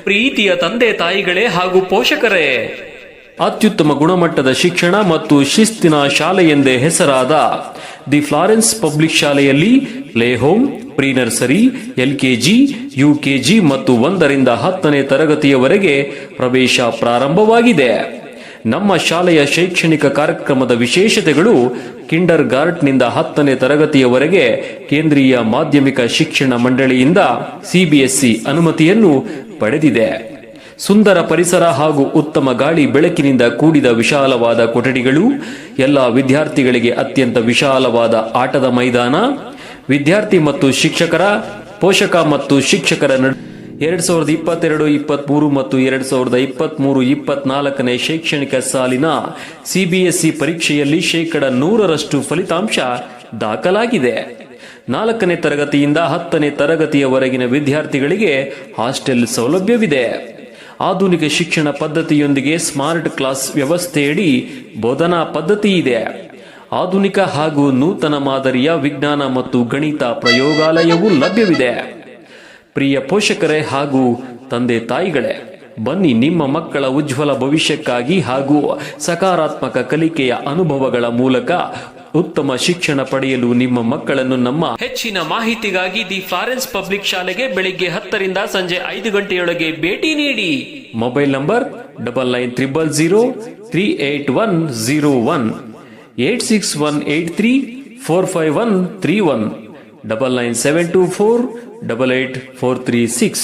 ಪ್ರೀತಿಯ ತಂದೆ ತಾಯಿಗಳೇ ಹಾಗೂ ಪೋಷಕರೇ, ಅತ್ಯುತ್ತಮ ಗುಣಮಟ್ಟದ ಶಿಕ್ಷಣ ಮತ್ತು ಶಿಸ್ತಿನ ಶಾಲೆ ಎಂದೇ ಹೆಸರಾದ ದಿ ಫ್ಲಾರೆನ್ಸ್ ಪಬ್ಲಿಕ್ ಶಾಲೆಯಲ್ಲಿ play home, pre nursery, LKG, UKG ಮತ್ತು 1ರಿಂದ 10ನೇ ತರಗತಿಯವರೆಗೆ ಪ್ರವೇಶ ಪ್ರಾರಂಭವಾಗಿದೆ. ನಮ್ಮ ಶಾಲೆಯ ಶೈಕ್ಷಣಿಕ ಕಾರ್ಯಕ್ರಮದ ವಿಶೇಷತೆಗಳು: ಕಿಂಡರ್ ಗಾರ್ಟನ್ನಿಂದ 10ನೇ ತರಗತಿಯವರೆಗೆ ಕೇಂದ್ರೀಯ ಮಾಧ್ಯಮಿಕ ಶಿಕ್ಷಣ ಮಂಡಳಿಯಿಂದ CBSE ಅನುಮತಿಯನ್ನು ಪಡೆದಿದೆ. ಸುಂದರ ಪರಿಸರ ಹಾಗೂ ಉತ್ತಮ ಗಾಳಿ ಬೆಳಕಿನಿಂದ ಕೂಡಿದ ವಿಶಾಲವಾದ ಕೊಠಡಿಗಳು, ಎಲ್ಲ ವಿದ್ಯಾರ್ಥಿಗಳಿಗೆ ಅತ್ಯಂತ ವಿಶಾಲವಾದ ಆಟದ ಮೈದಾನ, ವಿದ್ಯಾರ್ಥಿ ಮತ್ತು ಶಿಕ್ಷಕರ, ಪೋಷಕ ಮತ್ತು ಶಿಕ್ಷಕರ 2022-23 ಮತ್ತು 2023-24ನೇ ಶೈಕ್ಷಣಿಕ ಸಾಲಿನ CBSE ಪರೀಕ್ಷೆಯಲ್ಲಿ 100% ಫಲಿತಾಂಶ ದಾಖಲಾಗಿದೆ. 4ನೇ ತರಗತಿಯಿಂದ 10ನೇ ತರಗತಿಯವರೆಗಿನ ವಿದ್ಯಾರ್ಥಿಗಳಿಗೆ ಹಾಸ್ಟೆಲ್ ಸೌಲಭ್ಯವಿದೆ. ಆಧುನಿಕ ಶಿಕ್ಷಣ ಪದ್ಧತಿಯೊಂದಿಗೆ ಸ್ಮಾರ್ಟ್ ಕ್ಲಾಸ್ ವ್ಯವಸ್ಥೆಯಡಿ ಬೋಧನಾ ಪದ್ಧತಿ ಇದೆ. ಆಧುನಿಕ ಹಾಗೂ ನೂತನ ಮಾದರಿಯ ವಿಜ್ಞಾನ ಮತ್ತು ಗಣಿತ ಪ್ರಯೋಗಾಲಯವೂ ಲಭ್ಯವಿದೆ. ಪ್ರಿಯ ಪೋಷಕರೇ ಹಾಗೂ ತಂದೆ ತಾಯಿಗಳೇ, ಬನ್ನಿ ನಿಮ್ಮ ಮಕ್ಕಳ ಉಜ್ವಲ ಭವಿಷ್ಯಕ್ಕಾಗಿ ಹಾಗೂ ಸಕಾರಾತ್ಮಕ ಕಲಿಕೆಯ ಅನುಭವಗಳ ಮೂಲಕ ಉತ್ತಮ ಶಿಕ್ಷಣ ಪಡೆಯಲು ನಿಮ್ಮ ಮಕ್ಕಳನ್ನು ನಮ್ಮ ಹೆಚ್ಚಿನ ಮಾಹಿತಿಗಾಗಿ ದಿ ಫ್ಲಾರೆನ್ಸ್ ಪಬ್ಲಿಕ್ ಶಾಲೆಗೆ ಬೆಳಿಗ್ಗೆ 10ರಿಂದ ಸಂಜೆ 5 ಗಂಟೆಯೊಳಗೆ ಭೇಟಿ ನೀಡಿ. Mobile number 9930380101 8618345131 99724884336.